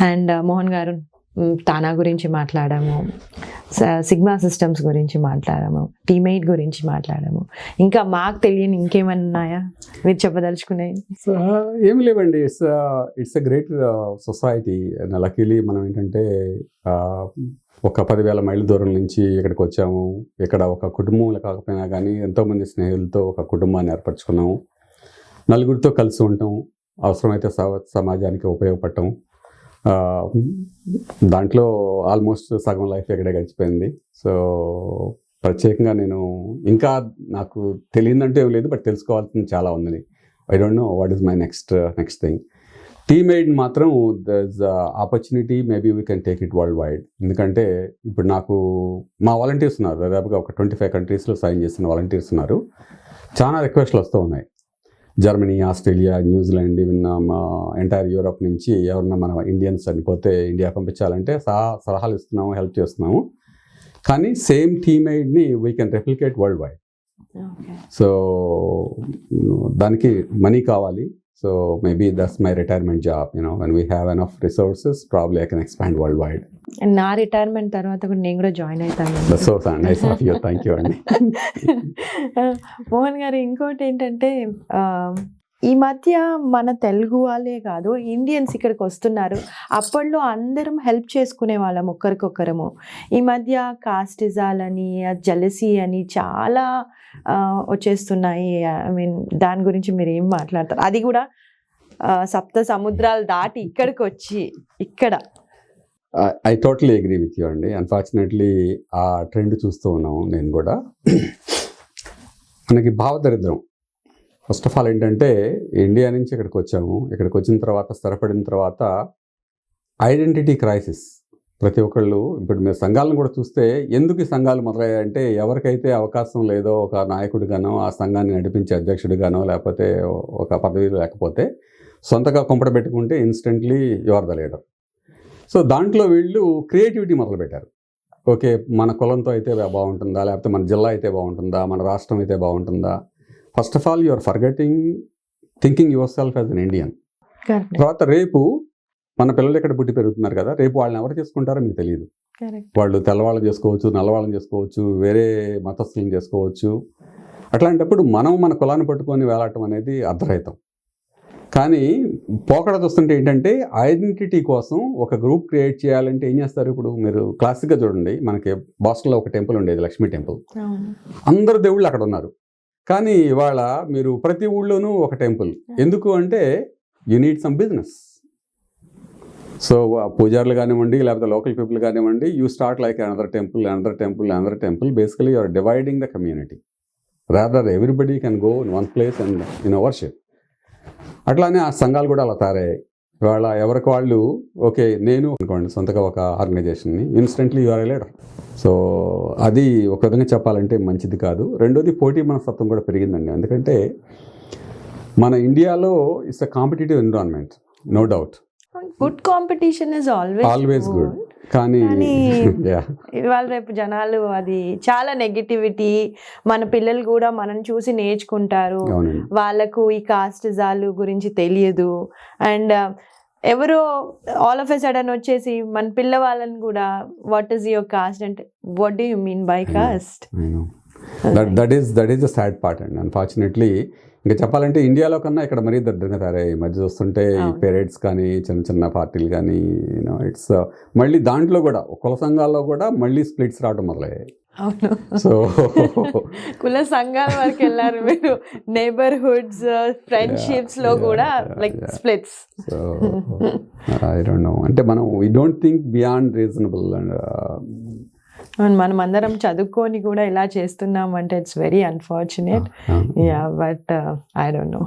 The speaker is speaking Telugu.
అండ్ మోహన్ గారు తానా గురించి మాట్లాడాము, సిగ్మా సిస్టమ్స్ గురించి మాట్లాడాము, టీమేట్ గురించి మాట్లాడాము. ఇంకా మాకు తెలియని ఇంకేమైనా ఉన్నాయా మీరు చెప్పదలుచుకునేవి? ఏమి లేవండి. It's a great society. Luckily మనం ఏంటంటే ఒక 10,000 మైళ్ళ దూరం నుంచి ఇక్కడికి వచ్చాము. ఇక్కడ ఒక కుటుంబంలో కాకపోయినా కానీ ఎంతోమంది స్నేహితులతో ఒక కుటుంబాన్ని ఏర్పరచుకున్నాము. నలుగురితో కలిసి ఉంటాం, అవసరమైతే సమాజానికి ఉపయోగపడటం. దాంట్లో ఆల్మోస్ట్ సగం లైఫ్ ఇక్కడే గడిచిపోయింది. సో ప్రత్యేకంగా నేను ఇంకా నాకు తెలియదంటే ఏం లేదు, బట్ తెలుసుకోవాల్సింది చాలా ఉంది. I don't know what is my next thing. Teammate మాత్రం there is opportunity, maybe we can take it worldwide. ఎందుకంటే ఇప్పుడు నాకు మా వాలంటీర్స్ ఉన్నారు, దాదాపుగా ఒక 25 కంట్రీస్లో సైన్ చేసిన వాలంటీర్స్ ఉన్నారు. చాలా రిక్వెస్ట్లు వస్తూ ఉన్నాయి. Germany, Australia, New Zealand, even entire Europe నుంచి ఎవరన్నా మన ఇండియన్స్ చనిపోతే ఇండియా పంపించాలంటే సలహాలు ఇస్తున్నాము, హెల్ప్ చేస్తున్నాము. కానీ సేమ్ టీమేట్ని we can replicate worldwide. So దానికి మనీ కావాలి. So maybe that's my retirement job. When we have enough resources probably I can expand worldwide. నా రిటైర్మెంట్ తర్వాత కూడా నేను కూడా జాయిన్ అవుతాను. So nice of you, thank you అండి. మోహన్ గారు, ఇంకోటి ఏంటంటే ఈ మధ్య మన తెలుగు వాళ్ళే కాదు, ఇండియన్స్ ఇక్కడికి వస్తున్నారు. అప్పట్లో అందరం హెల్ప్ చేసుకునే వాళ్ళం ఒకరికొకరము. ఈ మధ్య కాస్టిజాలని, జెలసీ అని చాలా వచ్చేస్తున్నాయి. ఐ మీన్ దాని గురించి మీరు ఏం మాట్లాడతారు? అది కూడా 7 సముద్రాలు దాటి ఇక్కడికి వచ్చి ఇక్కడ. I totally agree with you అండి. అన్ఫార్చునేట్లీ ఆ ట్రెండ్ చూస్తూ ఉన్నాము. నేను కూడా మనకి భావదరిద్రం ఫస్ట్ ఆఫ్ ఆల్ ఏంటంటే, ఇండియా నుంచి ఇక్కడికి వచ్చాము. ఇక్కడికి వచ్చిన తర్వాత స్థిరపడిన తర్వాత ఐడెంటిటీ క్రైసిస్. ప్రతి ఒక్కళ్ళు ఇప్పుడు మీరు సంఘాలను కూడా చూస్తే ఎందుకు ఈ సంఘాలు మొదలయ్యాయంటే, ఎవరికైతే అవకాశం లేదో ఒక నాయకుడిగానో, ఆ సంఘాన్ని నడిపించే అధ్యక్షుడిగానో, లేకపోతే ఒక పదవి లేకపోతే సొంతగా కొంపడ పెట్టుకుంటే instantly you are the leader. So దాంట్లో వీళ్ళు క్రియేటివిటీ మొదలుపెట్టారు. ఓకే, మన కులంతో అయితే బాగుంటుందా, లేకపోతే మన జిల్లా అయితే బాగుంటుందా, మన రాష్ట్రం అయితే బాగుంటుందా. First of all you are forgetting thinking yourself as an Indian. తర్వాత రేపు మన పిల్లలు ఇక్కడ పుట్టి పెరుగుతున్నారు కదా, రేపు వాళ్ళని ఎవరు చేసుకుంటారో మీకు తెలియదు. వాళ్ళు తెల్లవాళ్ళని చేసుకోవచ్చు, నల్లవాళ్ళని చేసుకోవచ్చు, వేరే మతస్థులను చేసుకోవచ్చు. అట్లాంటప్పుడు మనం మన కులాన్ని పట్టుకొని వేలాడటం అనేది అర్ధరహితం. కానీ పోకడ చూస్తుంటే ఏంటంటే, ఐడెంటిటీ కోసం ఒక గ్రూప్ క్రియేట్ చేయాలంటే ఏం చేస్తారు? ఇప్పుడు మీరు క్లాసిక్గా చూడండి, మనకి బాస్టన్లో ఒక టెంపుల్ ఉండేది, లక్ష్మీ టెంపుల్. అందరు దేవుళ్ళు అక్కడ ఉన్నారు. కానీ ఇవాళ మీరు ప్రతి ఊళ్ళోనూ ఒక టెంపుల్. ఎందుకు అంటే you need some business. So పూజారులు కానివ్వండి, లేకపోతే లోకల్ పీపుల్ కానివ్వండి, you start like another temple. Basically you are dividing the community. Rather everybody can go in one place and worship. అట్లానే ఆ సంఘాలు కూడా అలా తయారయ్యాయి. ఇవాళ ఎవరికి వాళ్ళు ఓకే, నేను అనుకోండి సొంతగా ఒక ఆర్గనైజేషన్ని, instantly you are a leader. So అది ఒక విధంగా చెప్పాలంటే మంచిది కాదు. రెండోది, పోటీ మనస్తత్వం కూడా పెరిగిందండి. ఎందుకంటే మన ఇండియాలో it's a competitive environment, no doubt. Good competition is always good. కానీ ఇవాళ రేపు జనాలు అది చాలా నెగిటివిటీ. మన పిల్లలు కూడా మనం చూసి నేర్చుకుంటారు. వాళ్ళకు ఈ కాస్టిజాలు గురించి తెలియదు. అండ్ ఎవరో ఆల్ ఆఫ్ ఎ సడన్ వచ్చేసి మన పిల్లవాళ్ళని కూడా వాట్ ఈస్ యువర్ కాస్ట్ అంటే, what do you mean by cost? That is the sad part అండి. అన్ఫార్చునేట్లీ ఇంకా చెప్పాలంటే ఇండియాలో కన్నా ఇక్కడ మరీ దరిద్రంగా తయారయ్యాయి. ఈ మధ్య చూస్తుంటే ఈ పేరెడ్స్ కానీ, చిన్న చిన్న పార్టీలు కానీ, ఇట్స్ మళ్ళీ దాంట్లో కూడా కుల సంఘాల్లో కూడా మళ్ళీ స్ప్లిట్స్ రావడం మొదలయ్యాయి. సో కుల సంఘాల వరకు వెళ్ళారు మీరు. నైబర్హుడ్స్, ఫ్రెండ్షిప్స్ లో కూడా like splits. So I don't no, అంటే మనం we don't think beyond reasonable. And మనం అందరం చదువుకొని కూడా ఇలా చేస్తున్నాం అంటే it's very unfortunate. Yeah, but I don't no.